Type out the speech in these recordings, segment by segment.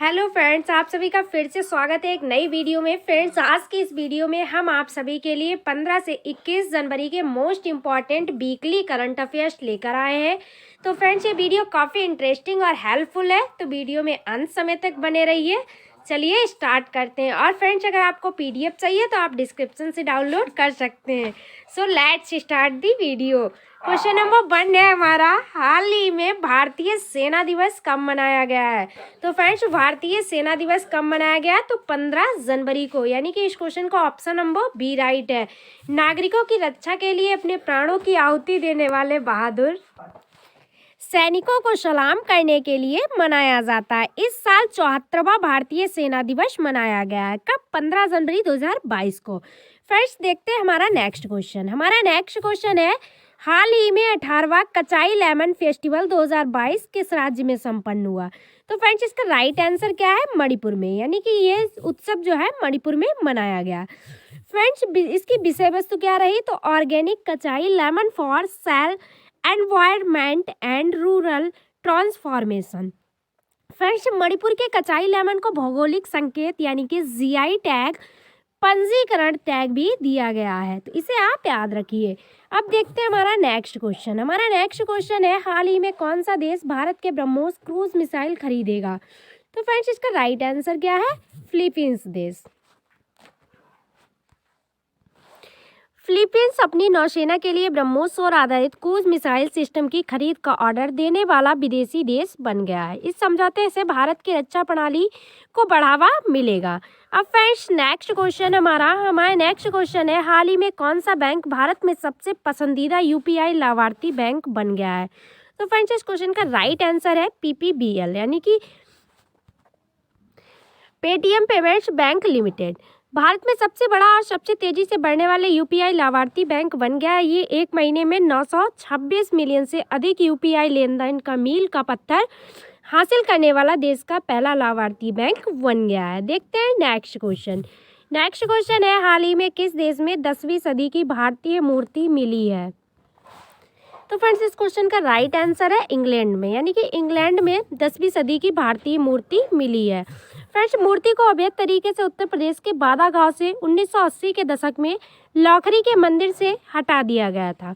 Hello friends, आप सभी का फिर से स्वागत है एक नई वीडियो में। फ्रेंड्स, आज की इस वीडियो में हम आप सभी के लिए 15 से 21 जनवरी के most important weekly current affairs लेकर आए हैं। तो फ्रेंड्स, ये वीडियो काफ़ी इंटरेस्टिंग और हेल्पफुल है, तो वीडियो में अंत समय तक बने रहिए। चलिए स्टार्ट करते हैं। और फ्रेंड्स, अगर आपको पीडीएफ चाहिए तो आप डिस्क्रिप्शन से डाउनलोड कर सकते हैं। So let's start the video. Question number 1 है हमारा, हाल ही में भारतीय सेना दिवस कब मनाया गया है? तो फ्रेंड्स, भारतीय सेना दिवस कब मनाया गया? तो 15 जनवरी को, यानी कि इस क्वेश्चन का ऑप्शन नंबर बी राइट है। नागरिकों की रक्षा के लिए अपने प्राणों की आहुति देने वाले बहादुर सैनिकों को सलाम करने के लिए मनाया जाता है। इस साल 74वां भारतीय सेना दिवस मनाया गया है। कब? 15 जनवरी 2022 को। फ्रेंड्स, देखते हैं हमारा नेक्स्ट क्वेश्चन। हमारा नेक्स्ट क्वेश्चन है, हाल ही में 18वां कचाई लेमन फेस्टिवल 2022 किस राज्य में संपन्न हुआ? तो फ्रेंड्स, इसका राइट आंसर क्या है? मणिपुर में, यानी कि ये उत्सव जो है मणिपुर में मनाया गया। फ्रेंड्स, इसकी विषय वस्तु क्या रही? तो organic कचाई lemon for sale environment and rural transformation. Friends, Manipur के कचाई लेमन को भौगोलिक संकेत यानी कि जीआई टैग, पंजीकरण टैग भी दिया गया है, तो इसे आप याद रखिए। अब देखते हैं हमारा नेक्स्ट क्वेश्चन। हमारा नेक्स्ट क्वेश्चन है, हाल ही में कौन सा देश भारत के ब्रह्मोस क्रूज मिसाइल खरीदेगा? तो फ्रेंड्स, इसका राइट आंसर क्या है? फिलीपींस देश। फिलीपींस अपनी नौसेना के लिए ब्रह्मोस सौर आधारित क्रूज मिसाइल सिस्टम की खरीद का ऑर्डर देने वाला विदेशी देश बन गया है। इस समझौते से भारत की रक्षा प्रणाली को बढ़ावा मिलेगा। अब फ्रेंड्स, हमारा नेक्स्ट क्वेश्चन है, हाल ही में कौन सा बैंक भारत में सबसे पसंदीदा यूपीआई लाभार्थी बैंक बन गया है? तो फ्रेंड्स, इस क्वेश्चन का राइट आंसर है पीपीबीएल, यानी कि Paytm payments bank limited. Bharat में सबसे बड़ा और सबसे तेजी से बढ़ने वाले यूपीआई लाभार्थी बैंक बन गया है। ये एक महीने में 926 मिलियन से अधिक यूपीआई लेन देन का मील का पत्थर हासिल करने वाला देश का पहला लाभार्थी बैंक बन गया है। देखते हैं नेक्स्ट क्वेश्चन। नेक्स्ट क्वेश्चन है, हाल ही में किस देश में 10वीं सदी की भारतीय मूर्ति मिली है? तो फ्रेंड्स, इस क्वेश्चन का राइट आंसर है इंग्लैंड में, यानी कि इंग्लैंड में 10वीं सदी की भारतीय मूर्ति मिली है। फ्रेंड्स, मूर्ति को अवैध तरीके से उत्तर प्रदेश के बादा गांव से 1980 के दशक में लौखरी के मंदिर से हटा दिया गया था।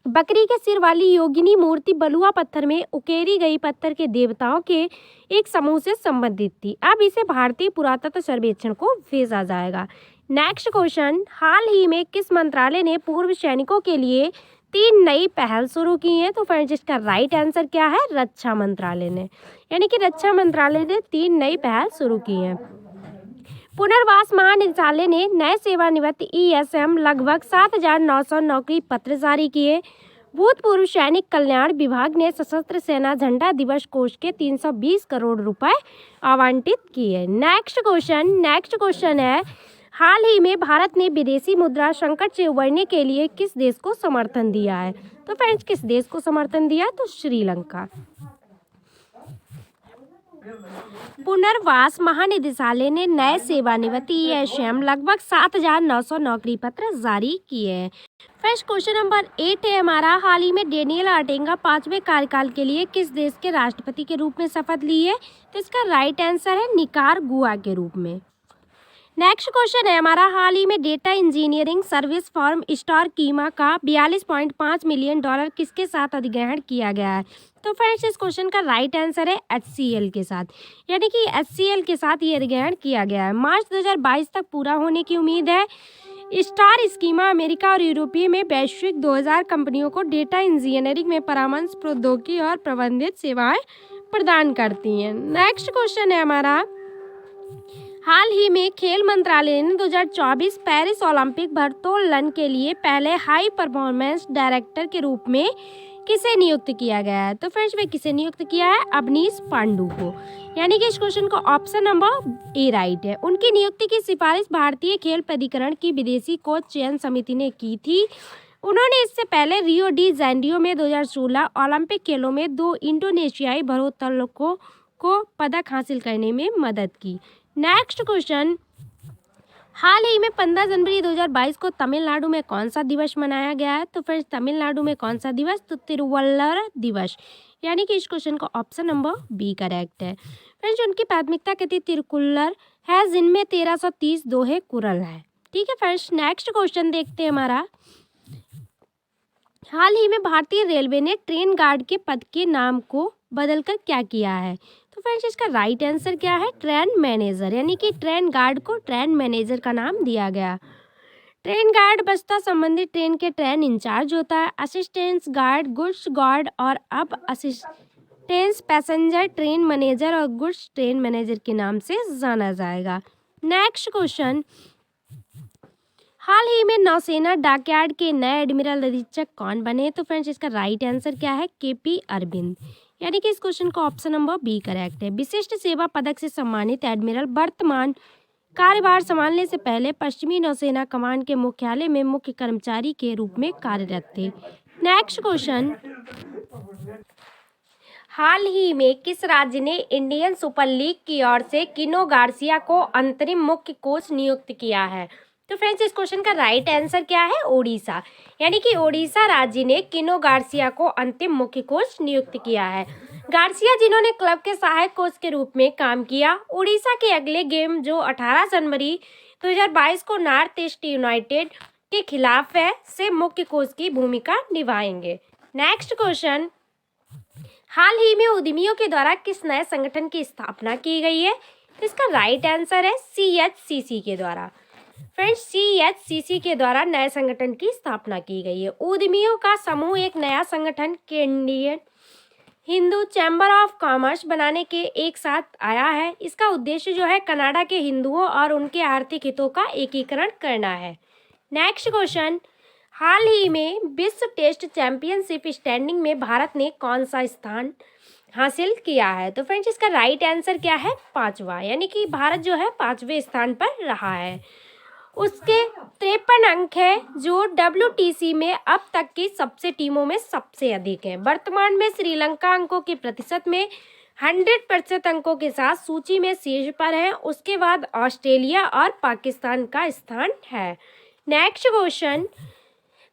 बकरी के सिर वाली योगिनी मूर्ति बलुआ पत्थर में उकेरी गई पत्थर के देवताओं के एक समूह से संबंधित थी। अब इसे भारतीय पुरातत्व सर्वेक्षण को भेजा जाएगा। नेक्स्ट क्वेश्चन, हाल ही में किस मंत्रालय ने पूर्व सैनिकों के लिए 3 नई पहल शुरू की हैं? तो फ्रेंड्स, इसका राइट आंसर क्या है? रक्षा मंत्रालय ने, यानी कि रक्षा मंत्रालय ने 3 नई पहल शुरू की हैं। पुनर्वास महानिदेशालय ने नए सेवानिवृत्त ईएसएम लगभग 7,900 नौकरी पत्र जारी किए। भूतपूर्व सैनिक कल्याण विभाग ने सशस्त्र सेना झंडा दिवस कोष के 320 करोड़ रुपए आवंटित किए। नेक्स्ट क्वेश्चन है, हाल ही में भारत ने विदेशी मुद्रा संकट से उबरने के लिए किस देश को समर्थन दिया है? तो फ्रेंड्स, किस देश को समर्थन दिया? तो श्रीलंका। पुनर्वास महानिदेशालय ने नए सेवानिवृत्त ईएसएम लगभग 7,900 नौकरी पत्र जारी किए हैं। फर्स्ट क्वेश्चन नंबर 8 है हमारा, हाल ही में डेनियल ऑर्टेगा 5वें कार्यकाल के लिए किस देश के राष्ट्रपति के रूप में शपथ ली है? तो इसका राइट आंसर है निकारागुआ के रूप में। नेक्स्ट क्वेश्चन है हमारा, हाल ही में data engineering service firm Starschema का 42.5 मिलियन डॉलर किसके साथ अधिग्रहण किया गया है? तो फ्रेंड्स, इस क्वेश्चन का राइट आंसर है HCL के साथ, यानी कि HCL के साथ ये अधिग्रहण किया गया है। मार्च 2022 तक पूरा होने की उम्मीद है। स्टार स्कीमा अमेरिका और यूरोपीय में वैश्विक 2000 कंपनियों को डेटा इंजीनियरिंग में परामर्श, प्रौद्योगिकी और प्रबंधित सेवाएं प्रदान करती हैं। नेक्स्ट क्वेश्चन है हमारा, हाल ही में खेल मंत्रालय ने 2024 पेरिस ओलंपिक भारोत्तोलन के लिए पहले हाई परफॉर्मेंस डायरेक्टर के रूप में किसे नियुक्त किया गया है? तो फ्रेंड्स, वे किसे नियुक्त किया है? अवनीश पांडु को, यानी कि इस क्वेश्चन का ऑप्शन नंबर ए राइट है। उनकी नियुक्ति की सिफारिश भारतीय खेल प्राधिकरण की विदेशी कोच चयन समिति ने की थी। उन्होंने इससे पहले रियो डी जेनेरियो में 2016 ओलंपिक खेलों में 2 इंडोनेशियाई भारोत्तोलकों को पदक हासिल करने में मदद की। नेक्स्ट क्वेश्चन, हाल ही में 15 जनवरी 2022 को तमिलनाडु में कौन सा दिवस मनाया गया है? तो फ्रेंड्स तमिलनाडु में कौन सा दिवस? तो तिरुवल्लर दिवस, यानी कि इस क्वेश्चन का ऑप्शन नंबर बी करेक्ट है। फ्रेंड्स उनकी प्राथमिकता क्या थी? तिरुकुल्लर है, जिनमें 1330 दोहे कुरल है। ठीक है फ्रेंड्स, नेक्स्ट क्वेश्चन देखते हैं हमारा। हाल ही में भारतीय रेलवे ने ट्रेन गार्ड के पद के नाम को बदलकर क्या किया है? तो फ्रेंड्स इसका राइट आंसर क्या है? ट्रेन मैनेजर, यानी कि ट्रेन गार्ड को ट्रेन मैनेजर का नाम दिया गया। ट्रेन गार्ड बस्ता संबंधित ट्रेन के ट्रेन इंचार्ज होता है। असिस्टेंस गार्ड, गुड्स गार्ड और अब असिस्टेंस पैसेंजर ट्रेन मैनेजर और गुड्स ट्रेन मैनेजर के नाम से जाना जाएगा। नेक्स्ट क्वेश्चन, हाल ही में नौसेना डॉकयार्ड के नए एडमिरल अधीक्षक कौन बने? तो फ्रेंड्स इसका राइट आंसर क्या है? केपी अरविंद, यानी कि इस क्वेश्चन का ऑप्शन नंबर बी करेक्ट है। विशिष्ट सेवा पदक से सम्मानित एडमिरल वर्तमान कार्यभार संभालने से पहले पश्चिमी नौसेना कमान के मुख्यालय में मुख्य कर्मचारी के रूप में कार्यरत थे। नेक्स्ट क्वेश्चन, हाल ही में किस राज्य ने इंडियन सुपर लीग की ओर से किनो गार्सिया को अंतरिम मुख्य कोच नियुक्त किया है? तो फ्रेंड्स इस क्वेश्चन का राइट आंसर क्या है? ओडिशा, यानी कि ओडिशा राज्य ने किनो गार्सिया को अंतिम मुख्य कोच नियुक्त किया है। गार्सिया जिन्होंने क्लब के सहायक कोच के रूप में काम किया, उड़ीसा के अगले गेम जो 18 जनवरी 2022 को नॉर्थ ईस्ट यूनाइटेड के खिलाफ है से मुख्य कोच की भूमिका निभाएंगे। नेक्स्ट क्वेश्चन, हाल ही में उद्यमियों के द्वारा किस नए संगठन की स्थापना की गई है? तो इसका राइट आंसर है CHCC के द्वारा। फ्रेंड्स CHCC के द्वारा नए संगठन की स्थापना की गई है। उद्यमियों का समूह एक नया संगठन Indian Hindu chamber of commerce बनाने के एक साथ आया है। इसका उद्देश्य जो है कनाडा के हिंदुओं और उनके आर्थिक हितों का एकीकरण करना है। नेक्स्ट क्वेश्चन, हाल ही में विश्व टेस्ट चैंपियनशिप स्टैंडिंग में भारत ने कौन सा स्थान हासिल किया है? तो फ्रेंड्स इसका राइट आंसर क्या है? 5वां, यानी कि भारत जो है 5वें स्थान पर रहा है। उसके 53 अंक है जो WTC में अब तक की सबसे टीमों में सबसे अधिक है। वर्तमान में श्रीलंका अंकों के प्रतिशत में 100% अंकों के साथ सूची में शीर्ष पर है। उसके बाद ऑस्ट्रेलिया और पाकिस्तान का स्थान है। नेक्स्ट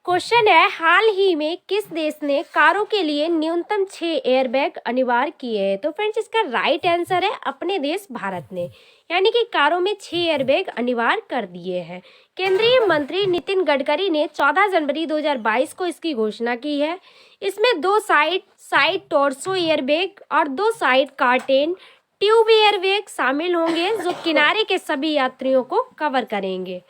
क्वेश्चन है, हाल ही में किस देश ने कारों के लिए न्यूनतम 6 एयरबैग अनिवार्य किए हैं? तो फ्रेंड्स इसका राइट आंसर है अपने देश भारत ने, यानी कि कारों में 6 एयरबैग अनिवार्य कर दिए हैं। केंद्रीय मंत्री नितिन गडकरी ने 14 जनवरी 2022 को इसकी घोषणा की है। इसमें 2 साइड टोर्सो एयरबैग और 2 साइड कार्टेन ट्यूब एयरबैग शामिल होंगे जो किनारे के सभी यात्रियों को कवर करेंगे।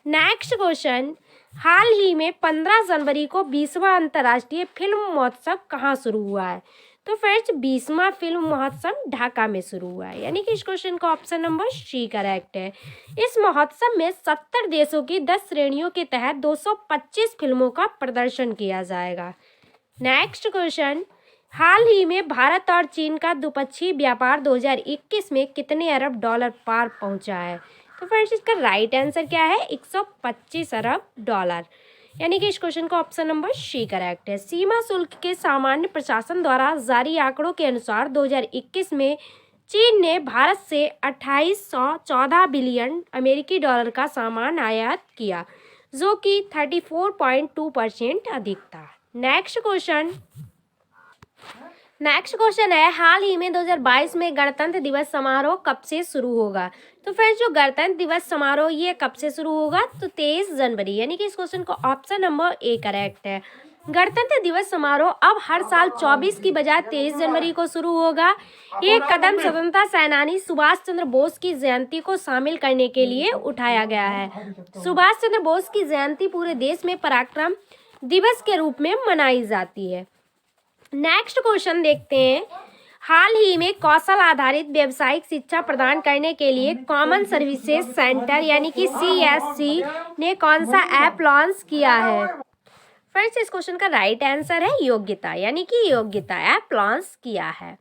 नेक्स्ट क्वेश्चन, हाल ही में 15 जनवरी को 20वां अंतर्राष्ट्रीय फिल्म महोत्सव कहाँ शुरू हुआ है? तो फ्रेंड्स 20वां फिल्म महोत्सव ढाका में शुरू हुआ है, यानी कि इस क्वेश्चन का ऑप्शन नंबर सी करेक्ट है। इस महोत्सव में 70 देशों की 10 श्रेणियों के तहत 225 फिल्मों का प्रदर्शन किया जाएगा। नेक्स्ट क्वेश्चन, हाल ही में भारत और चीन का द्विपक्षीय व्यापार 2021 में कितने अरब डॉलर पार पहुंचा है? तो फ्रेंड्स इसका राइट आंसर क्या है? 125 अरब डॉलर, यानी कि इस क्वेश्चन का ऑप्शन नंबर सी करेक्ट है। सीमा शुल्क के सामान्य प्रशासन द्वारा जारी आंकड़ों के अनुसार 2021 में चीन ने भारत से 2814 बिलियन अमेरिकी डॉलर का सामान आयात किया, जो कि 34.2% अधिक था। नेक्स्ट क्वेश्चन है, हाल ही में 2022 में गणतंत्र दिवस समारोह कब से शुरू होगा? तो फ्रेंड्स जो गणतंत्र दिवस समारोह ये कब से शुरू होगा? तो 23 जनवरी, यानी कि इस क्वेश्चन का ऑप्शन नंबर ए करेक्ट है। गणतंत्र दिवस समारोह अब हर साल 24 की बजाय 23 जनवरी को शुरू होगा। ये कदम स्वतंत्रता सेनानी सुभाष चंद्र बोस की जयंती को शामिल करने के लिए उठाया गया है। सुभाष चंद्र बोस की जयंती पूरे देश में पराक्रम दिवस के रूप में मनाई जाती है। नेक्स्ट क्वेश्चन देखते हैं, हाल ही में कौशल आधारित व्यावसायिक शिक्षा प्रदान करने के लिए कॉमन सर्विसेज सेंटर यानी कि CSC ने कौन सा ऐप लॉन्च किया है? फ्रेंड्स इस क्वेश्चन का राइट आंसर है योग्यता, यानी कि योग्यता ऐप लॉन्च किया है।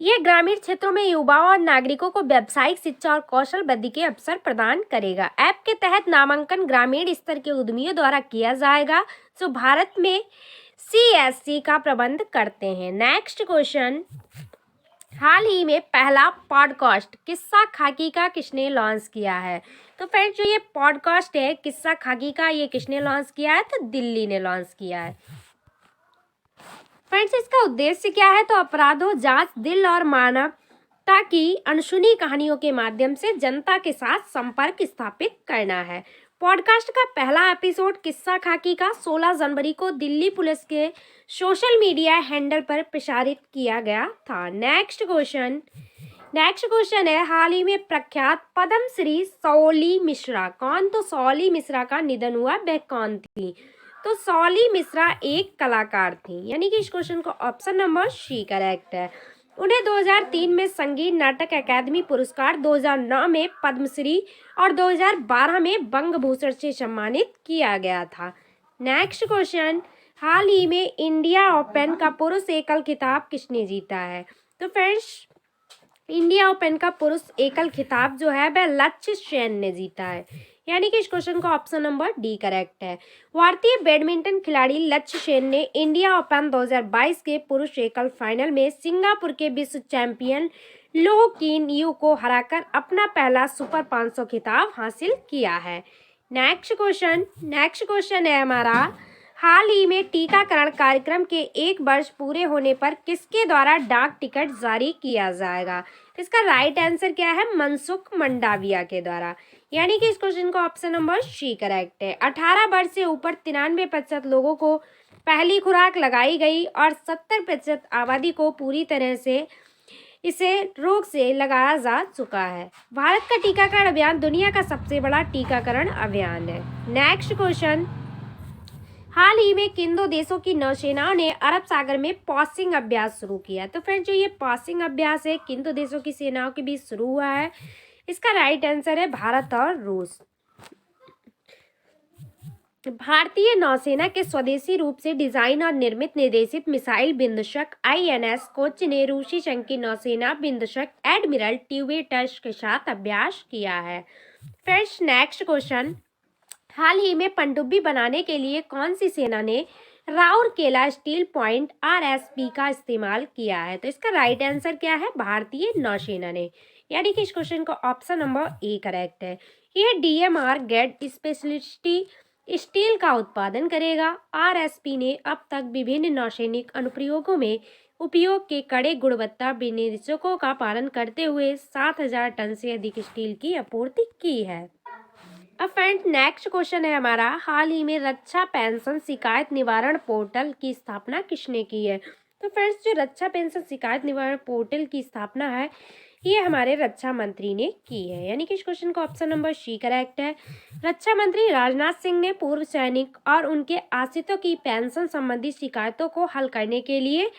यह ग्रामीण क्षेत्रों में युवाओं और नागरिकों को व्यावसायिक शिक्षा और कौशल वृद्धि के अवसर प्रदान करेगा। ऐप के तहत नामांकन ग्रामीण स्तर के उद्यमियों द्वारा किया जाएगा जो भारत में CSC का प्रबंध करते हैं। नेक्स्ट क्वेश्चन, हाल ही में पहला पॉडकास्ट किस्सा खाकी का किसने लॉन्च किया है? तो फ्रेंड्स, जो ये पॉडकास्ट है किस्सा खाकी का, ये किसने लॉन्च किया है? तो दिल्ली ने लॉन्च किया है। फ्रेंड्स, इसका उद्देश्य क्या है? तो अपराधों, जांच, दिल और मानवता की अनसुनी कहानियों के माध्यम से जनता के साथ संपर्क स्थापित करना है। पॉडकास्ट का पहला एपिसोड किस्सा खाकी का 16 जनवरी को दिल्ली पुलिस के सोशल मीडिया हैंडल पर प्रसारित किया गया था। नेक्स्ट क्वेश्चन है, हाल ही में प्रख्यात पद्मश्री सौली मिश्रा कौन? तो सौली मिश्रा का निधन हुआ, वह कौन थी? तो सौली मिश्रा एक कलाकार थी, यानी कि इस क्वेश्चन को ऑप्शन नंबर सी करेक्ट है। उन्हें 2003 में संगीत नाटक अकादमी पुरस्कार, 2009 में पद्मश्री और 2012 में बंग भूषण से सम्मानित किया गया था। नेक्स्ट क्वेश्चन, हाल ही में इंडिया ओपन का पुरुष एकल खिताब किसने जीता है? तो फ्रेंड्स, इंडिया ओपन का पुरुष एकल खिताब जो है वह लक्ष्य सेन ने जीता है, यानी कि इस क्वेश्चन का ऑप्शन नंबर डी करेक्ट है। भारतीय बैडमिंटन खिलाड़ी लक्ष्य सेन ने इंडिया ओपन 2022 के पुरुष एकल फाइनल में सिंगापुर के विश्व चैंपियन लो किन यू को हराकर अपना पहला सुपर 500 खिताब हासिल किया है। नेक्स्ट क्वेश्चन है हमारा, हाल ही में टीकाकरण कार्यक्रम के 1 वर्ष पूरे होने पर किसके द्वारा डाक टिकट जारी किया जाएगा? तो इसका राइट आंसर क्या है? मनसुख मंडाविया के द्वारा, यानी कि इस क्वेश्चन का ऑप्शन नंबर सी करेक्ट है। 18 वर्ष से ऊपर 93% लोगों को पहली खुराक लगाई गई और 70% आबादी को पूरी तरह से इसे रोग से लगाया जा चुका है। भारत का टीकाकरण अभियान दुनिया का सबसे बड़ा टीकाकरण अभियान है। नेक्स्ट क्वेश्चन, हाल ही में किन दो देशों की नौसेनाओं ने अरब सागर में पासिंग अभ्यास शुरू किया? तो फ्रेंड्स, जो ये पासिंग अभ्यास है किन दो देशों की सेनाओं के बीच शुरू हुआ है? इसका राइट आंसर है भारत और रूस। भारतीय नौसेना के स्वदेशी रूप से डिजाइन और निर्मित निर्देशित मिसाइल बिंदुशक INS कोच ने रूसी संघ की नौसेना बिंदुशक एडमिरल ट्यूवेटस के साथ अभ्यास किया है। फ्रेंड्स, नेक्स्ट क्वेश्चन, हाल ही में पनडुब्बी बनाने के लिए कौन सी सेना ने राउरकेला स्टील पॉइंट RSP का इस्तेमाल किया है? तो इसका राइट आंसर क्या है? भारतीय नौसेना ने, यानी कि इस क्वेश्चन का ऑप्शन नंबर ए करेक्ट है। यह DMR गेट स्पेशलिस्टी स्टील का उत्पादन करेगा। RSP ने अब तक विभिन्न नौसैनिक अनुप्रयोगों में उपयोग के कड़े गुणवत्ता विनिर्देशों का पालन करते हुए 7000 टन से अधिक स्टील की आपूर्ति की है। अब फ्रेंड, नेक्स्ट क्वेश्चन है हमारा, हाल ही में रक्षा पेंशन शिकायत निवारण पोर्टल की स्थापना किसने की है? तो फ्रेंड्स, जो रक्षा पेंशन शिकायत निवारण पोर्टल की स्थापना है ये हमारे रक्षा मंत्री ने की है, यानी कि इस क्वेश्चन का ऑप्शन नंबर सी करेक्ट है। रक्षा मंत्री राजनाथ सिंह ने पूर्व सैनिक और उनके आश्रितों की पेंशन संबंधी शिकायतों को हल करने के लिए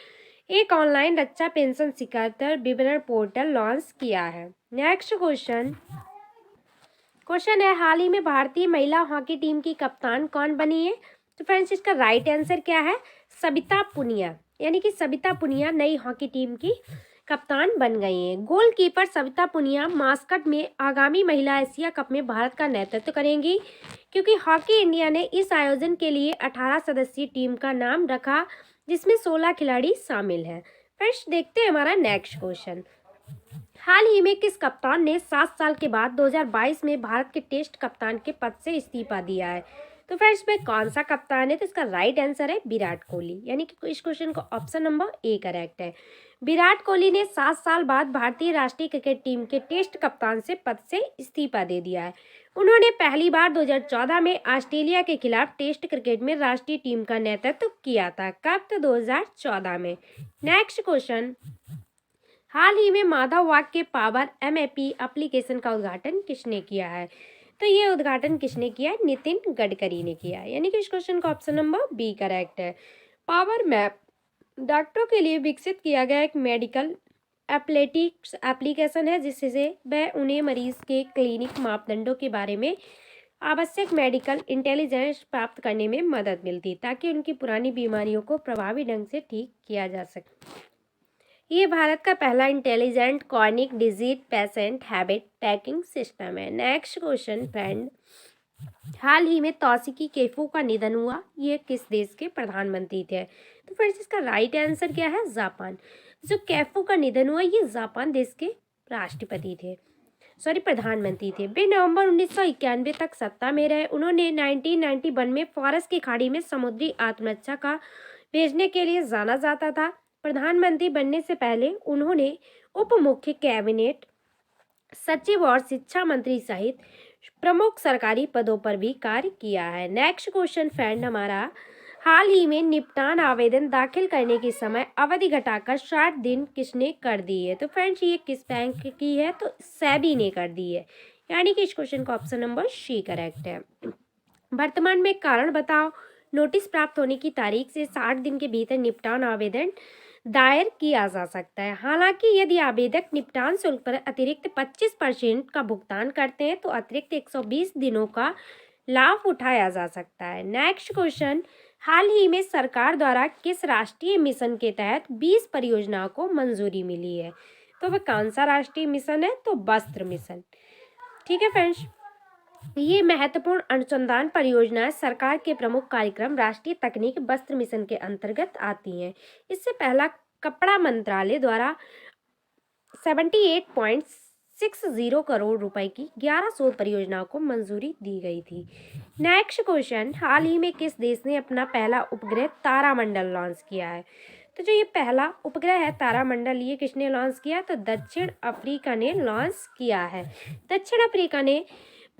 एक ऑनलाइन रक्षा पेंशन शिकायत विवरण पोर्टल लॉन्च किया है। नेक्स्ट क्वेश्चन है, हाल ही में भारतीय महिला हॉकी टीम की कप्तान कौन बनी है? तो फ्रेंड्स, इसका राइट आंसर क्या है? सबिता पुनिया, यानी कि सबिता पुनिया नई हॉकी टीम की कप्तान बन गई हैं। गोलकीपर सविता पुनिया मास्कट में आगामी महिला एशिया कप में भारत का नेतृत्व करेंगी, क्योंकि हॉकी इंडिया ने इस आयोजन के लिए 18 सदस्यीय टीम का नाम रखा, जिसमें 16 खिलाड़ी शामिल हैं। फ्रेंड्स, देखते हैं हमारा नेक्स्ट क्वेश्चन, हाल ही में किस कप्तान ने 7 साल के बाद 2022 में भारत के टेस्ट कप्तान के पद से इस्तीफा दिया है? तो फ्रेंड्स, में कौन सा कप्तान है? तो इसका राइट आंसर है विराट कोहली, यानी कि इस क्वेश्चन का ऑप्शन नंबर ए करेक्ट है। विराट कोहली ने 7 साल बाद भारतीय राष्ट्रीय क्रिकेट टीम के टेस्ट कप्तान से पद से इस्तीफा दे दिया है। उन्होंने पहली बार 2014 में ऑस्ट्रेलिया के खिलाफ टेस्ट क्रिकेट में राष्ट्रीय टीम का नेतृत्व किया था। कब? तो 2014 में। नेक्स्ट क्वेश्चन, हाल ही में माधव वाग के पावर MAP एप्लीकेशन का उद्घाटन किसने किया है? तो ये उद्घाटन किसने किया है? नितिन गडकरी ने किया है, यानी कि इस क्वेश्चन का ऑप्शन नंबर बी करेक्ट है। पावर मैप डॉक्टरों के लिए विकसित किया गया एक मेडिकल एप्लेटिक्स एप्लीकेशन है, जिससे वह उन्हें मरीज के क्लिनिक मापदंडों के बारे में आवश्यक मेडिकल इंटेलिजेंस प्राप्त करने में मदद मिलती, ताकि उनकी पुरानी बीमारियों को प्रभावी ढंग से ठीक किया जा सके। ये भारत का पहला intelligent chronic disease patient habit tracking system है। नेक्स्ट क्वेश्चन फ्रेंड, हाल ही में तौसिकी केफू का निधन हुआ, ये किस देश के प्रधानमंत्री थे? तो फ्रेंड्स, इसका राइट आंसर क्या है? जापान। जो कैफू का निधन हुआ, ये जापान देश के राष्ट्रपति थे, प्रधानमंत्री थे। वे नवंबर 1991 तक सत्ता में रहे। उन्होंने 1991 में फारस की खाड़ी में समुद्री आत्मरक्षा का भेजने के लिए जाना जाता था। प्रधानमंत्री बनने से पहले उन्होंने उप मुख्य कैबिनेट सचिव और शिक्षा मंत्री सहित प्रमुख सरकारी पदों पर भी कार्य किया है। नेक्स्ट क्वेश्चन फ्रेंड हमारा, हाल ही में निपटान आवेदन दाखिल करने की समय अवधि घटाकर 60 दिन किसने कर दी है? तो फ्रेंड्स ये किस बैंक की है? तो सेबी ने कर दी है, यानी कि इस क्वेश्चन का ऑप्शन नंबर सी करेक्ट है। वर्तमान में कारण बताओ, नोटिस प्राप्त होने की तारीख से 60 दिन के भीतर निपटान आवेदन दायर किया जा सकता है। हालांकि यदि आवेदक निपटान शुल्क पर अतिरिक्त 25% का भुगतान करते हैं तो अतिरिक्त 120 दिनों का लाभ उठाया जा सकता है। नेक्स्ट क्वेश्चन, हाल ही में सरकार द्वारा किस राष्ट्रीय मिशन के तहत 20 परियोजनाओं को मंजूरी मिली है? तो वह कौन सा राष्ट्रीय मिशन है? तो वस्त्र मिशन। ठीक है फ्रेंड्स, ये महत्वपूर्ण अनुसंधान परियोजनाएं सरकार के प्रमुख कार्यक्रम राष्ट्रीय तकनीक वस्त्र मिशन के अंतर्गत आती हैं। इससे पहला कपड़ा मंत्रालय द्वारा 78.60 करोड़ रुपए की 11 शोध परियोजनाओं को मंजूरी दी गई थी। नेक्स्ट क्वेश्चन, हाल ही में किस देश ने अपना पहला उपग्रह तारामंडल लॉन्च किया है? तो जो ये पहला उपग्रह है तारामंडल, ये किसने लॉन्च किया? तो दक्षिण अफ्रीका ने लॉन्च किया है। दक्षिण अफ्रीका ने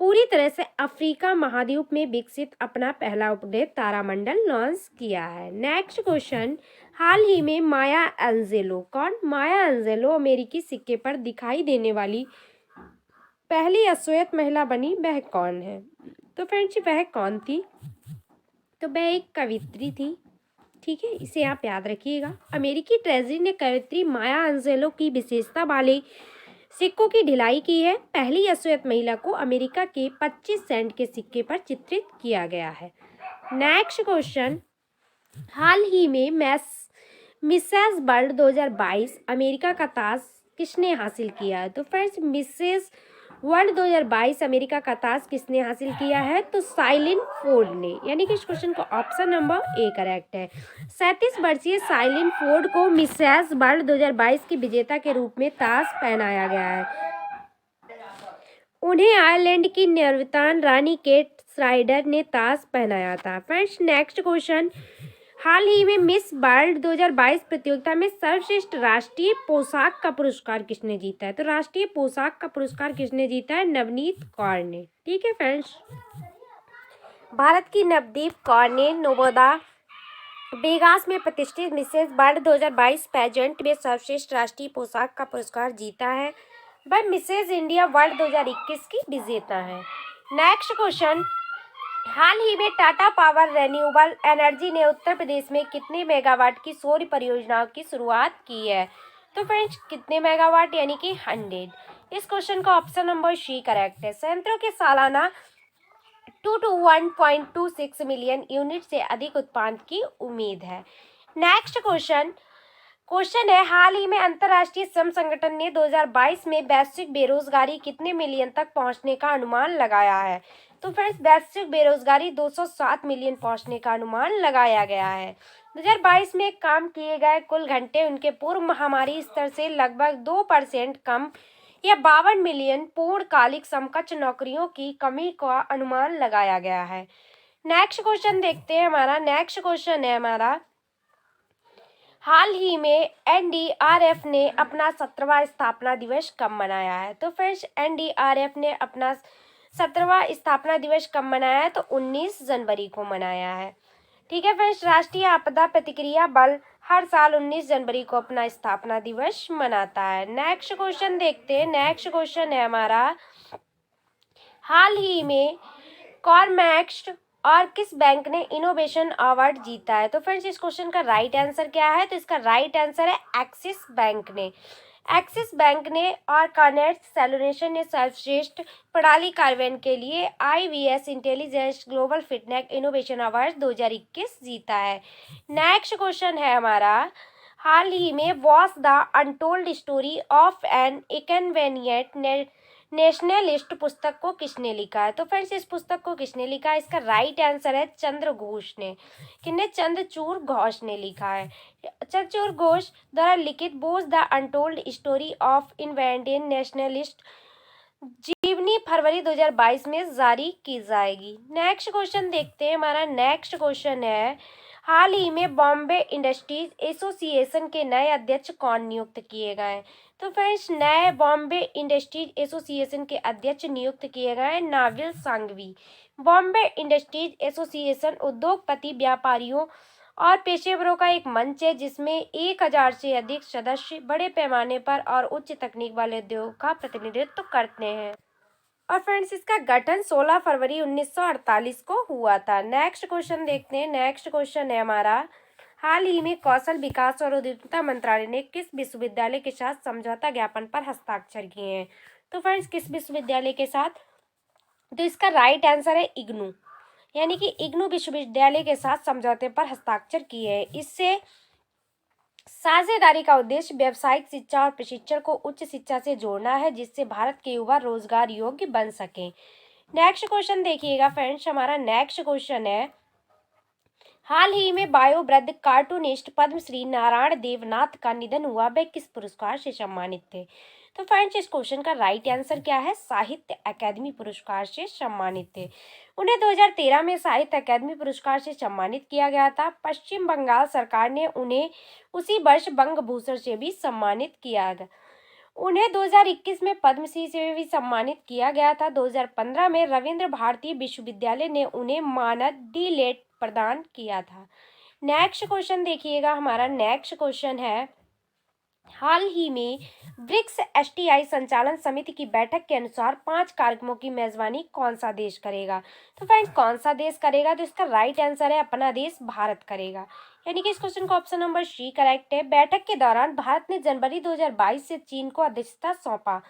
पूरी तरह से अफ्रीका महाद्वीप में विकसित अपना पहला उपग्रह तारामंडल लॉन्च किया है। नेक्स्ट क्वेश्चन, हाल ही में माया एंजेलो, कौन? माया एंजेलो अमेरिकी सिक्के पर दिखाई देने वाली पहली अश्वेत महिला बनी, वह कौन है? तो फ्रेंड्स वह कौन थी? तो वह एक कवित्री थी। ठीक है, इसे आप याद रखिएगा। अमेरिकी ट्रेजरी ने कवित्री माया एंजेलो की विशेषता वाले सिक्कों की ढिलाई की है। पहली अश्वेत महिला को अमेरिका के 25 सेंट के सिक्के पर चित्रित किया गया है। नेक्स्ट क्वेश्चन, हाल ही में मिसेस वर्ल्ड 2022 अमेरिका का ताज किसने हासिल किया है? तो फ्रेंड्स मिसेस वर्ल्ड 2022 अमेरिका का ताज किसने हासिल किया है? तो साइलिन फोर्ड ने, यानी कि इस क्वेश्चन का ऑप्शन नंबर ए करेक्ट है। 37 वर्षीय साइलिन फोर्ड को मिसेस वर्ल्ड 2022 की विजेता के रूप में ताज पहनाया गया है। उन्हें आयरलैंड की निवर्तमान रानी केट श्राइडर ने ताज पहनाया था। फ्रेंड्स नेक्स्ट क्वेश्चन, हाल ही में मिस वर्ल्ड 2022 प्रतियोगिता में सर्वश्रेष्ठ राष्ट्रीय पोशाक का पुरस्कार किसने जीता है? तो राष्ट्रीय पोशाक का पुरस्कार किसने जीता है? नवनीत कौर ने। ठीक है फ्रेंड्स, भारत की नवदीप कौर ने नोबोदा वेगास में प्रतिष्ठित मिसेस वर्ल्ड 2022 पेजेंट में सर्वश्रेष्ठ राष्ट्रीय पोशाक का पुरस्कार जीता है। वह मिसेस इंडिया वर्ल्ड 2021 की विजेता है। नेक्स्ट क्वेश्चन, हाल ही में टाटा पावर रिन्यूएबल एनर्जी ने उत्तर प्रदेश में कितने मेगावाट की सौर परियोजनाओं की शुरुआत की है? तो फ्रेंड्स कितने मेगावाट, यानी कि 100। इस क्वेश्चन का ऑप्शन नंबर सी करेक्ट है। संयंत्रों के सालाना 2 to 1.26 मिलियन यूनिट से अधिक उत्पादन की उम्मीद है। नेक्स्ट क्वेश्चन है, हाल ही में अंतर्राष्ट्रीय श्रम संगठन ने 2022 में वैश्विक बेरोजगारी कितने मिलियन तक पहुंचने का अनुमान लगाया है? तो फ्रेंड्स वैश्विक बेरोजगारी 207 मिलियन पहुंचने का अनुमान लगाया गया है। 2022 में काम किए गए कुल घंटे उनके पूर्व महामारी स्तर से लगभग 2% कम या 52 मिलियन पूर्णकालिक समकक्ष नौकरियों की कमी का अनुमान लगाया गया है। नेक्स्ट क्वेश्चन देखते हैं हमारा। नेक्स्ट क्वेश्चन है हमारा, हाल ही में एनडीआरएफ ने अपना 17वां स्थापना दिवस कब मनाया है? तो फ्रेंड्स एनडीआरएफ ने अपना 17वां स्थापना दिवस कब मनाया है? तो 19 जनवरी को मनाया है। ठीक है फ्रेंड्स, राष्ट्रीय आपदा प्रतिक्रिया बल हर साल 19 जनवरी को अपना स्थापना दिवस मनाता है। नेक्स्ट क्वेश्चन देखते हैं। नेक्स्ट क्वेश्चन है हमारा, हाल ही में कॉर्मेक्स और किस बैंक ने इनोवेशन अवार्ड जीता है? तो फ्रेंड्स इस क्वेश्चन का राइट आंसर क्या है? तो इसका राइट आंसर है एक्सिस बैंक ने। एक्सिस बैंक ने और कार्नेट सैलुनेशन ने सर्वश्रेष्ठ प्रणाली कार्यान्वयन के लिए IVS इंटेलिजेंस ग्लोबल फिटनेक इनोवेशन अवार्ड 2021 जीता है। नेक्स्ट क्वेश्चन है हमारा, हाल ही में watch the untold story of an inconvenient nationalist पुस्तक को किसने लिखा है? तो फ्रेंड्स इस पुस्तक को किसने लिखा है? इसका राइट आंसर है चंद्र घोष ने। किसने? चंद्रचूड़ घोष ने लिखा है। चंद्रचूड़ घोष द्वारा लिखित Bose the untold story of Indian nationalist जीवनी फरवरी 2022 में जारी की जाएगी। नेक्स्ट क्वेश्चन देखते हैं। हमारा नेक्स्ट क्वेश्चन है, हाल ही में बॉम्बे इंडस्ट्रीज एसोसिएशन के नए अध्यक्ष कौन नियुक्त किए गए? तो फ्रेंड्स नए बॉम्बे इंडस्ट्रीज एसोसिएशन के अध्यक्ष नियुक्त किए गए नाविल सांघवी। बॉम्बे इंडस्ट्रीज एसोसिएशन उद्योगपति, व्यापारियों और पेशेवरों का एक मंच है जिसमें 1000 से अधिक सदस्य बड़े पैमाने पर और उच्च तकनीक वाले उद्योग का प्रतिनिधित्व करते हैं। और फ्रेंड्स इसका गठन 16 फरवरी 1948 को हुआ था। नेक्स्ट क्वेश्चन देखते हैं। नेक्स्ट क्वेश्चन है हमारा, हाल ही में कौशल विकास और उद्यमिता मंत्रालय ने किस विश्वविद्यालय के साथ समझौता ज्ञापन पर हस्ताक्षर किए हैं? तो फ्रेंड्स किस विश्वविद्यालय के साथ? तो इसका राइट आंसर है इग्नू, यानी कि इग्नू विश्वविद्यालय के साथ समझौते पर हस्ताक्षर किए हैं। इससे साझेदारी का उद्देश्य व्यावसायिक शिक्षा और प्रशिक्षण को उच्च शिक्षा से जोड़ना है जिससे भारत के युवा रोजगार योग्य बन सकें। नेक्स्ट क्वेश्चन देखिएगा फ्रेंड्स। हमारा नेक्स्ट क्वेश्चन है, हाल ही में वयोवृद्ध कार्टूनिस्ट पद्मश्री नारायण देवनाथ का निधन हुआ, वे किस पुरस्कार से सम्मानित थे? तो फ्रेंड्स इस क्वेश्चन का राइट आंसर क्या है? साहित्य अकादमी पुरस्कार से सम्मानित थे। उन्हें 2013 में साहित्य अकादमी पुरस्कार से सम्मानित किया गया था। पश्चिम बंगाल सरकार ने उन्हें उसी वर्ष बंग भूषण से भी सम्मानित किया था। उन्हें 2021 में पद्मश्री से भी सम्मानित किया गया था। 2015 में रविंद्र भारती विश्वविद्यालय ने उन्हें मानद डी.लिट प्रदान किया था। नेक्स्ट क्वेश्चन देखिएगा। हमारा नेक्स्ट क्वेश्चन है, हाल ही में ब्रिक्स एसटीआई संचालन समिति की बैठक के अनुसार 5 कार्यक्रमों की मेजबानी कौन सा देश करेगा? तो फ्रेंड्स कौन सा देश करेगा? तो इसका राइट आंसर है अपना देश भारत करेगा, यानी कि इस क्वेश्चन का ऑप्शन नंबर सी करेक्ट है। बैठक के दौरान भारत ने जनवरी 2022 से चीन को अध्यक्षता सौंपा।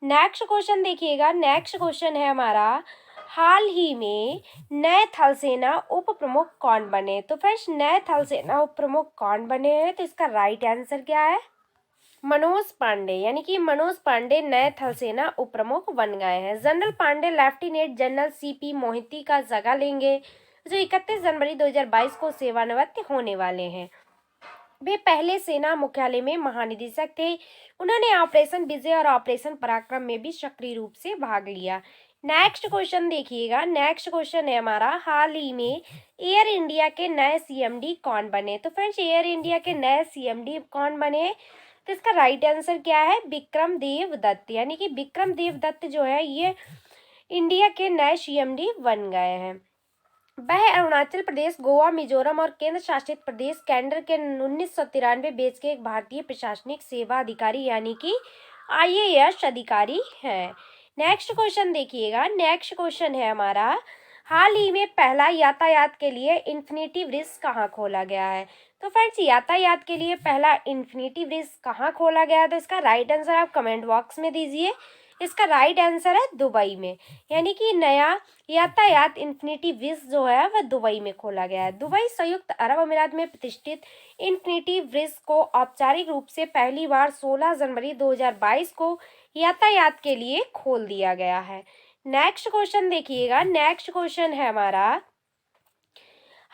नेक्स्ट क्वेश्चन देखिएगा। नेक्स्ट क्वेश्चन है हमारा, हाल ही में नए थल सेना उप प्रमुख कौन बने? तो फ्रेंड्स नए थल सेना उप प्रमुख कौन बने हैं? तो इसका राइट आंसर क्या है? मनोज पांडे, यानी कि मनोज पांडे नए थल सेना उप प्रमुख बन गए हैं। General Pande lieutenant general CP Mohiti का जगह लेंगे जो 31 जनवरी 2022 को सेवानिवृत्त होने वाले हैं। वे पहले सेना मुख्यालय में महानिदेशक थे। उन्होंने ऑपरेशन विजय और ऑपरेशन पराक्रम में भी सक्रिय रूप से भाग लिया। नेक्स्ट क्वेश्चन देखिएगा। नेक्स्ट क्वेश्चन है हमारा, हाल ही में एयर इंडिया के नए सीएमडी कौन बने? तो फ्रेंड्स एयर इंडिया के नए सीएमडी कौन बने? तो इसका राइट आंसर क्या है? विक्रम देव दत्त, यानी कि विक्रम देव दत्त जो है ये इंडिया के नए सीएमडी बन गए हैं। वह अरुणाचल प्रदेश, गोवा, मिजोरम और केंद्र शासित प्रदेश केंद्र के 1993 बैच के एक भारतीय प्रशासनिक सेवा अधिकारी यानी कि आईएएस अधिकारी हैं। नेक्स्ट क्वेश्चन देखिएगा। नेक्स्ट क्वेश्चन है हमारा, हाल ही में पहला यातायात के लिए इन्फिनिटी ब्रिज कहाँ खोला गया है? तो फ्रेंड्स यातायात के लिए पहला इन्फिनिटी ब्रिज कहाँ खोला गया है? तो इसका राइट आंसर आप कमेंट बॉक्स में दीजिए। इसका राइट आंसर है दुबई में, यानी कि नया यातायात इन्फिनिटी ब्रिज जो है वह दुबई में खोला गया है। दुबई संयुक्त अरब अमीरात में प्रतिष्ठित इन्फिनिटी ब्रिज को औपचारिक रूप से पहली बार 16 जनवरी 2022 को यातायात के लिए खोल दिया गया है। नेक्स्ट क्वेश्चन देखिएगा। नेक्स्ट क्वेश्चन है हमारा,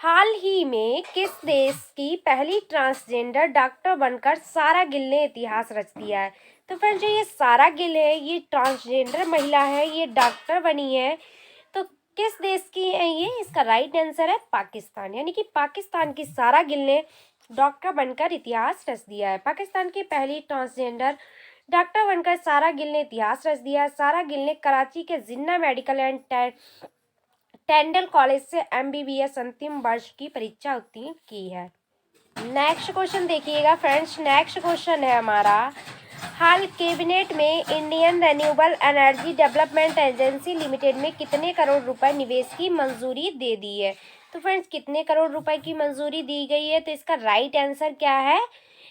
हाल ही में किस देश की पहली ट्रांसजेंडर डॉक्टर बनकर सारा गिल ने इतिहास रच दिया है? तो फ्रेंड्स जो ये सारा गिल है ये ट्रांसजेंडर महिला है, ये डॉक्टर बनी है। तो किस देश की है ये? इसका राइट आंसर है पाकिस्तान, यानी कि पाकिस्तान की सारा गिल ने डॉक्टर बनकर इतिहास रच दिया है। पाकिस्तान की पहली ट्रांसजेंडर डॉक्टर बनकर सारा गिल ने इतिहास रच दिया है। सारा गिल ने कराची के जिन्ना मेडिकल एंड टेंडल कॉलेज से एमबीबीएस अंतिम वर्ष की परीक्षा उत्तीर्ण की है। नेक्स्ट क्वेश्चन देखिएगा फ्रेंड्स। नेक्स्ट क्वेश्चन है हमारा, हाल कैबिनेट में Indian renewable energy development agency limited में कितने करोड़ रुपए निवेश की मंजूरी दे दी है? तो फ्रेंड्स कितने करोड़ रुपए की मंजूरी दी गई है? तो इसका राइट आंसर क्या है?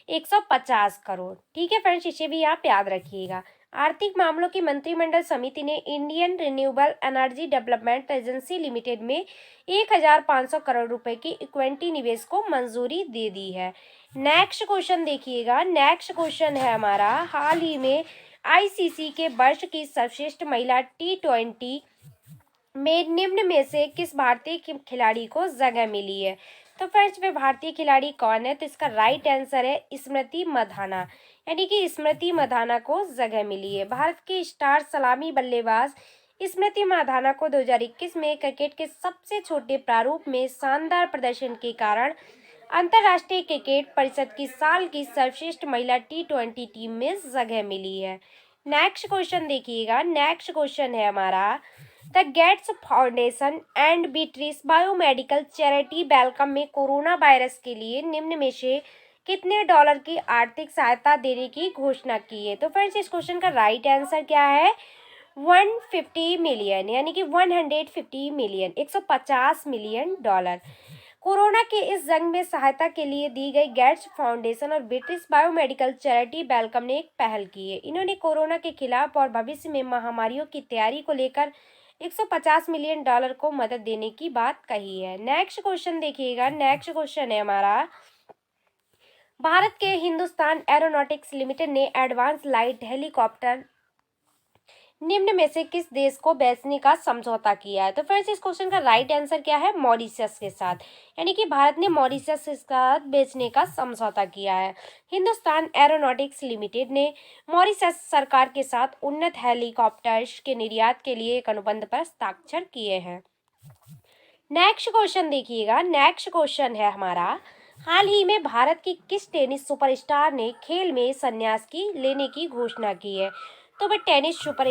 150 करोड़। ठीक है फ्रेंड्स, इसे भी आप याद रखिएगा। आर्थिक मामलों की मंत्रिमंडल समिति ने Indian renewable energy development agency limited में 1500 करोड़ रुपए की इक्विटी निवेश को मंजूरी दे दी है। नेक्स्ट क्वेश्चन देखिएगा। नेक्स्ट क्वेश्चन है हमारा, हाल ही में आईसीसी के वर्ष की सर्वश्रेष्ठ महिला T20 में निम्न में से किस भारतीय खिलाड़ी को जगह मिली है? तो फ्रेंड्स वे भारतीय खिलाड़ी कौन है? तो इसका राइट आंसर है स्मृति मंधाना, यानी कि स्मृति मंधाना को जगह मिली है। भारत की स्टार सलामी बल्लेबाज स्मृति मंधाना को 2021 में क्रिकेट के सबसे छोटे प्रारूप में शानदार प्रदर्शन के कारण अंतर्राष्ट्रीय क्रिकेट परिषद की साल की सर्वश्रेष्ठ महिला T20 टीम में जगह मिली है। नेक्स्ट क्वेश्चन देखिएगा। नेक्स्ट क्वेश्चन है हमारा, the Gates Foundation and Beatrice biomedical charity Wellcome में कोरोना वायरस के लिए निम्न में से कितने डॉलर की आर्थिक सहायता देने की घोषणा की है? तो फ्रेंड्स इस क्वेश्चन का राइट आंसर क्या है? 150 मिलियन, यानी कि 150 मिलियन, 150 मिलियन डॉलर। कोरोना के इस जंग में सहायता के लिए दी गई गेट्स फाउंडेशन और ब्रिटिश बायोमेडिकल चैरिटी वेलकम ने एक पहल की है। इन्होंने कोरोना के खिलाफ और भविष्य में महामारियों की तैयारी को लेकर 150 मिलियन डॉलर को मदद देने की बात कही है। नेक्स्ट क्वेश्चन देखिएगा। नेक्स्ट क्वेश्चन है हमारा, भारत के हिंदुस्तान एरोनॉटिक्स लिमिटेड ने एडवांस लाइट हेलीकॉप्टर निम्न में से किस देश को बेचने का समझौता किया है? तो फ्रेंड्स इस क्वेश्चन का राइट आंसर क्या है? मॉरिशस के साथ, यानी कि भारत ने मॉरिशस के साथ बेचने का समझौता किया है। हिंदुस्तान एरोनॉटिक्स लिमिटेड ने मॉरिशस सरकार के साथ उन्नत हेलीकॉप्टर्स के निर्यात के लिए एक अनुबंध पर हस्ताक्षर किए हैं। नेक्स्ट क्वेश्चन देखिएगा। नेक्स्ट क्वेश्चन है हमारा, हाल ही में भारत की किस टेनिस सुपरस्टार ने खेल में संन्यास की लेने की घोषणा की है? तो वह टेनिस सुपर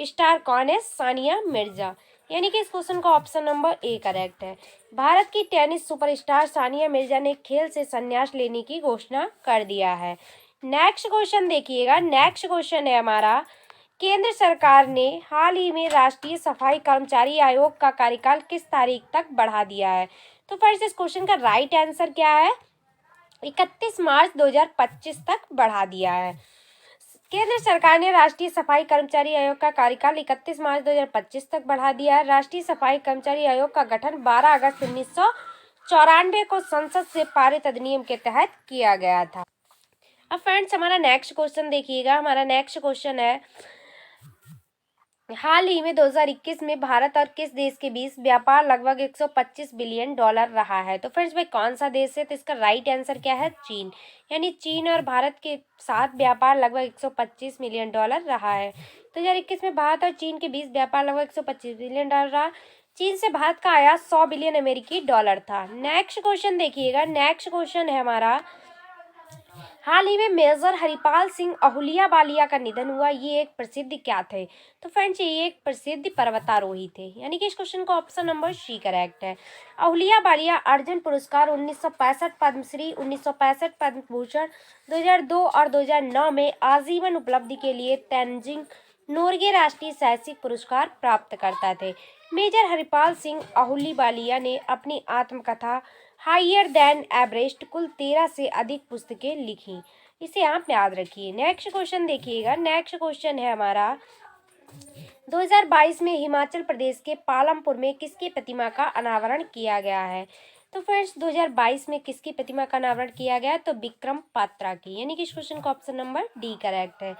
स्टार कौन है? सानिया मिर्जा, यानी कि इस क्वेश्चन का ऑप्शन नंबर ए करेक्ट है। भारत की टेनिस सुपरस्टार सानिया मिर्जा ने खेल से संन्यास लेने की घोषणा कर दिया है। नेक्स्ट क्वेश्चन देखिएगा। नेक्स्ट क्वेश्चन है हमारा, केंद्र सरकार ने हाल ही में राष्ट्रीय सफाई कर्मचारी आयोग का कार्यकाल किस तारीख तक बढ़ा दिया है? तो फर्स्ट इस क्वेश्चन का राइट आंसर क्या है? 31 मार्च 2025 तक बढ़ा दिया है। केंद्र सरकार ने राष्ट्रीय सफाई कर्मचारी आयोग का कार्यकाल 31 मार्च 2025 तक बढ़ा दिया है। राष्ट्रीय सफाई कर्मचारी आयोग का गठन 12 अगस्त 1994 को संसद से पारित अधिनियम के तहत किया गया था। अब फ्रेंड्स हमारा नेक्स्ट क्वेश्चन देखिएगा। हमारा नेक्स्ट क्वेश्चन है, हाल ही में 2021 में भारत और किस देश के बीच व्यापार लगभग 125 बिलियन डॉलर रहा है? तो फ्रेंड्स भाई कौन सा देश है? तो इसका राइट आंसर क्या है? चीन, यानी चीन और भारत के साथ व्यापार लगभग 125 मिलियन डॉलर रहा है। 2021 में भारत और चीन के बीच व्यापार लगभग 125 बिलियन डॉलर रहा। चीन से भारत का आयात 100 बिलियन अमेरिकी डॉलर था। नेक्स्ट क्वेश्चन देखिएगा। नेक्स्ट क्वेश्चन है हमारा, हाल ही में मेजर हरिपाल सिंह अहुलियाबालिया का निधन हुआ, ये एक प्रसिद्ध क्या थे? तो फ्रेंड्स ये एक प्रसिद्ध पर्वतारोही थे, यानी कि इस क्वेश्चन का ऑप्शन नंबर सी करेक्ट है। अहुलियाबालिया अर्जुन पुरस्कार 1965, पद्मश्री 1965, पद्म भूषण 2002 और 2009 में आजीवन उपलब्धि के लिए तेनजिंग नोर्गे राष्ट्रीय साहसिक पुरस्कार प्राप्त करता थे। मेजर हरिपाल सिंह अहुलियाबालिया ने अपनी आत्मकथा हायर देन एवरेस्ट कुल 13 से अधिक पुस्तकें लिखी, इसे आप याद रखिए। नेक्स्ट क्वेश्चन देखिएगा। नेक्स्ट क्वेश्चन है हमारा, 2022 में हिमाचल प्रदेश के पालमपुर में किसकी प्रतिमा का अनावरण किया गया है? तो फ्रेंड्स 2022 में किसकी प्रतिमा का अनावरण किया गया? तो विक्रम पात्रा की, यानी कि इस क्वेश्चन का ऑप्शन नंबर डी करेक्ट है।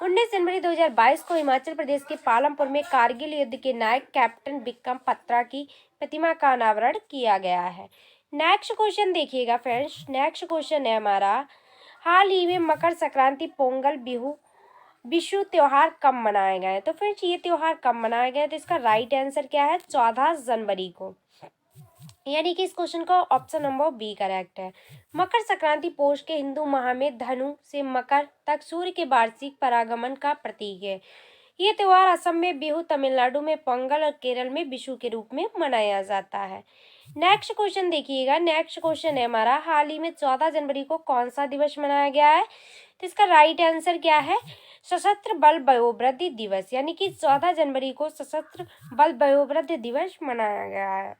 19 जनवरी 2022 को हिमाचल प्रदेश के पालमपुर में कारगिल युद्ध के नायक कैप्टन विक्रम पात्रा की प्रतिमा का अनावरण किया गया है। नेक्स्ट क्वेश्चन देखिएगा फ्रेंड्स। नेक्स्ट क्वेश्चन है हमारा, हाल ही में मकर संक्रांति, पोंगल, बिहू, विशु त्योहार कब मनाए गए? तो फ्रेंड्स ये त्योहार कब मनाए गए? तो इसका राइट आंसर क्या है? 14 जनवरी को, यानी कि इस क्वेश्चन का ऑप्शन नंबर बी करेक्ट है। मकर संक्रांति पोष के हिंदू माह में धनु से मकर तक सूर्य के वार्षिक परागमन का प्रतीक है। ये त्योहार असम में बिहू, तमिलनाडु में पोंगल और केरल में विशु के रूप में मनाया जाता है। नेक्स्ट क्वेश्चन देखिएगा। नेक्स्ट क्वेश्चन है हमारा, हाल ही में 14 जनवरी को कौन सा दिवस मनाया गया है? तो इसका राइट आंसर क्या है? सशस्त्र बल वयोवृद्धि दिवस, यानी कि 14 जनवरी को सशस्त्र बल वयोवृद्धि दिवस मनाया गया है।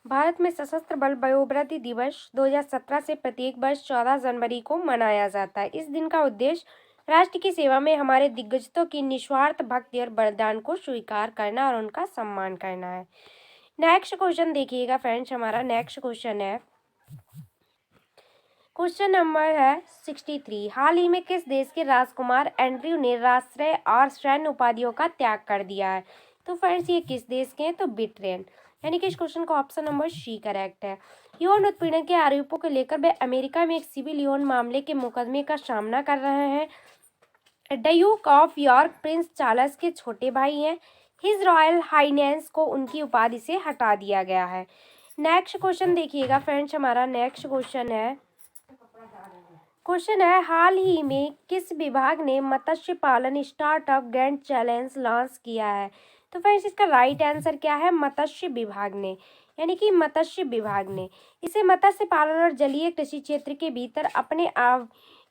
भारत में सशस्त्र बल वयोवृद्धि दिवस 2017 से प्रत्येक वर्ष 14 जनवरी को मनाया जाता है। इस दिन का उद्देश्य राष्ट्र की सेवा में हमारे दिग्गजों की निस्वार्थ भक्ति और बलिदान को स्वीकार करना और उनका सम्मान करना है। नेक्स्ट क्वेश्चन देखिएगा फ्रेंड्स। हमारा नेक्स्ट क्वेश्चन है, क्वेश्चन नंबर है 63। हाल ही में किस देश के राजकुमार एंड्रयू ने राष्ट्रीय और सैन्य उपाधियों का त्याग कर दिया है? तो फ्रेंड्स ये किस देश के हैं? तो ब्रिटेन। यानी कि इस क्वेश्चन का ऑप्शन नंबर सी करेक्ट है। यौन उत्पीड़न के आरोपों को लेकर वे अमेरिका में एक सिविल यौन मामले के मुकदमे का सामना कर रहे हैं। Duke of York Prince Charles के छोटे भाई हैं। हिज रॉयल हाइनेस को उनकी उपाधि से हटा दिया गया है। नेक्स्ट क्वेश्चन देखिएगा फ्रेंड्स, हमारा नेक्स्ट क्वेश्चन है हाल ही में किस विभाग ने मत्स्य पालन स्टार्टअप ग्रैंड चैलेंज लॉन्च किया है? तो फ्रेंड्स इसका राइट आंसर क्या है? मत्स्य विभाग ने। यानी कि मत्स्य विभाग ने इसे मत्स्य पालन और जलीय कृषि क्षेत्र के भीतर अपने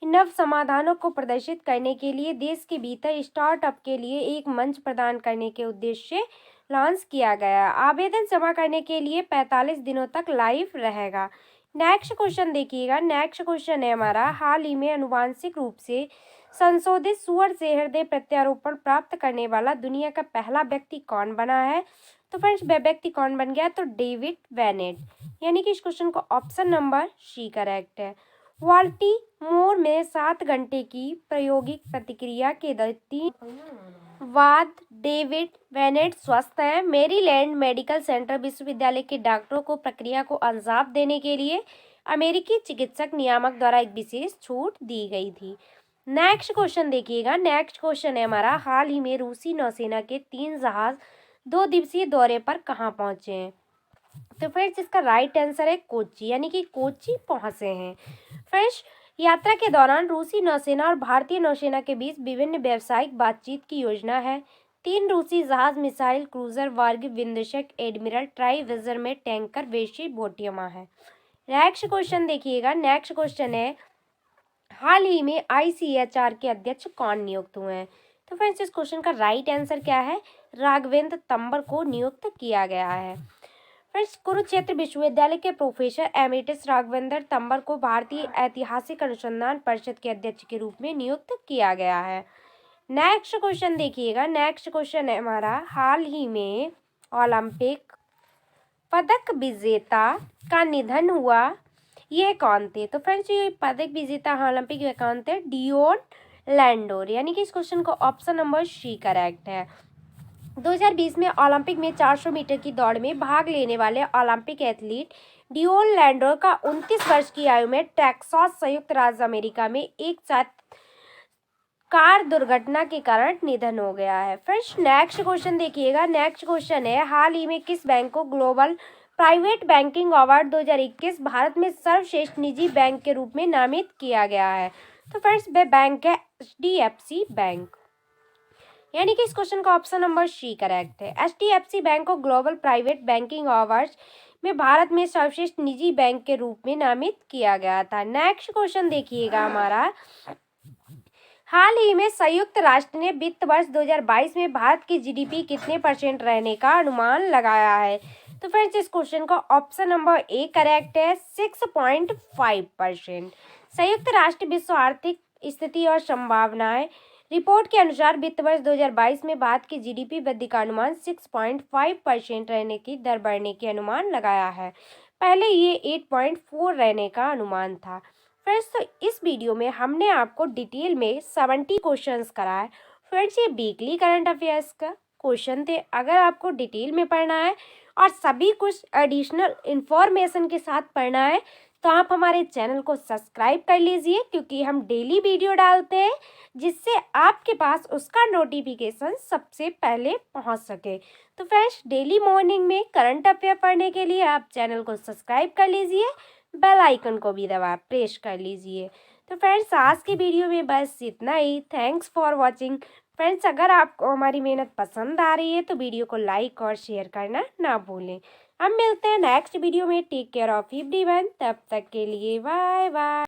नव समाधानों को प्रदर्शित करने के लिए देश के भीतर स्टार्टअप के लिए एक मंच प्रदान करने के उद्देश्य से लॉन्च किया गया। आवेदन जमा करने के लिए 45 दिनों तक लाइव रहेगा। नेक्स्ट क्वेश्चन देखिएगा। नेक्स्ट क्वेश्चन है हमारा हाल ही में आनुवांशिक रूप से संशोधित सूअर से हृदय प्रत्यारोपण प्राप्त करने वाला दुनिया का पहला व्यक्ति कौन बना है? तो फ्रेंड्स वह व्यक्ति कौन बन गया? तो डेविड वेनेट। यानी कि इस क्वेश्चन को ऑप्शन नंबर सी करेक्ट है। बाल्टीमोर में 7 घंटे की प्रायोगिक प्रतिक्रिया के 3 बाद डेविड वेनेट स्वस्थ हैं। मैरीलैंड मेडिकल सेंटर विश्वविद्यालय के डॉक्टरों को प्रक्रिया को अंजाम देने के लिए अमेरिकी चिकित्सक नियामक द्वारा एक विशेष छूट दी गई थी। नेक्स्ट क्वेश्चन देखिएगा। नेक्स्ट क्वेश्चन है हमारा हाल ही में रूसी नौसेना के 3 जहाज 2 दिवसीय दौरे पर कहाँ पहुंचे हैं? तो फ्रेंड्स इसका राइट आंसर है कोच्चि। यानी कि कोच्चि पहुंचे हैं। फ्रेंड्स यात्रा के दौरान रूसी नौसेना और भारतीय नौसेना के बीच विभिन्न व्यावसायिक बातचीत की योजना है। 3 रूसी जहाज मिसाइल क्रूजर वर्ग विध्वंसक एडमिरल ट्राइविजर में टैंकर वेशी बोटियमा है। नेक्स्ट क्वेश्चन देखिएगा। नेक्स्ट क्वेश्चन है हाल ही में ICHR के अध्यक्ष कौन नियुक्त हुए हैं? तो फ्रेंड्स इस क्वेश्चन का राइट आंसर क्या है? राघवेंद्र तंबर को नियुक्त किया गया है। फ्रेंड्स कुरुक्षेत्र विश्वविद्यालय के प्रोफेसर एमेरिटस राघवेंद्र तंबर को भारतीय ऐतिहासिक अनुसंधान परिषद के अध्यक्ष के रूप में नियुक्त किया गया है। नेक्स्ट क्वेश्चन देखिएगा। नेक्स्ट क्वेश्चन है हमारा हाल ही में ओलंपिक पदक विजेता का निधन हुआ, यह कौन थे? तो फ्रेंड्स ये पदक विजेता ओलंपिक में कौन थे? डियोन लैंडोर। यानी कि इस क्वेश्चन को ऑप्शन नंबर सी करेक्ट है। 2020 में ओलंपिक में 400 मीटर की दौड़ में भाग लेने वाले ओलंपिक एथलीट डियोन लैंडोर का 29 वर्ष की आयु में टेक्सास संयुक्त राज्य अमेरिका में एक साथ कार दुर्घटना के कारण निधन हो गया है। फ्रेंड्स नेक्स्ट क्वेश्चन देखिएगा। नेक्स्ट क्वेश्चन है हाल ही में किस बैंक को global private banking award 2021 Bharat में सर्वश्रेष्ठ निजी बैंक के रूप में नामित किया गया है? तो फ्रेंड्स वह बैंक है HDFC बैंक। यानी कि इस क्वेश्चन का ऑप्शन नंबर सी करेक्ट है। HDFC बैंक को ग्लोबल प्राइवेट बैंकिंग अवार्ड्स में भारत में सर्वश्रेष्ठ निजी बैंक के रूप में नामित किया गया था। नेक्स्ट क्वेश्चन देखिएगा हमारा हाल ही में संयुक्त राष्ट्र ने वित्त वर्ष 2022 में भारत की GDP कितने % रहने का अनुमान लगाया है? तो फ्रेंड्स इस क्वेश्चन का ऑप्शन नंबर ए करेक्ट है 6.5%। संयुक्त राष्ट्र विश्व आर्थिक स्थिति और संभावनाएं रिपोर्ट के अनुसार वित्त वर्ष 2022 में भारत की GDP वृद्धि का अनुमान 6.5% रहने की दर बढ़ने के अनुमान लगाया है। पहले ये 8.4 रहने का अनुमान था। फ्रेंड्स तो इस वीडियो में हमने आपको डिटेल में 70 क्वेश्चंस कराए। फ्रेंड्स ये वीकली करंट अफेयर्स का क्वेश्चन थे। अगर आपको डिटेल में पढ़ना है और सभी कुछ एडिशनल इंफॉर्मेशन के साथ पढ़ना है तो आप हमारे चैनल को सब्सक्राइब कर लीजिए, क्योंकि हम डेली वीडियो डालते हैं जिससे आपके पास उसका नोटिफिकेशन सबसे पहले पहुंच सके। तो फ्रेंड्स डेली मॉर्निंग में करंट अफेयर पढ़ने के लिए आप चैनल को सब्सक्राइब कर लीजिए, बेल आइकन को भी दबा प्रेस कर लीजिए। तो फ्रेंड्स आज की वीडियो में बस इतना ही। Thanks for watching. फ्रेंड्स अगर आपको हमारी मेहनत पसंद आ रही है तो वीडियो को लाइक और शेयर करना ना भूलें। हम मिलते हैं नेक्स्ट वीडियो में। Take care of everyone. तब तक के लिए बाय बाय।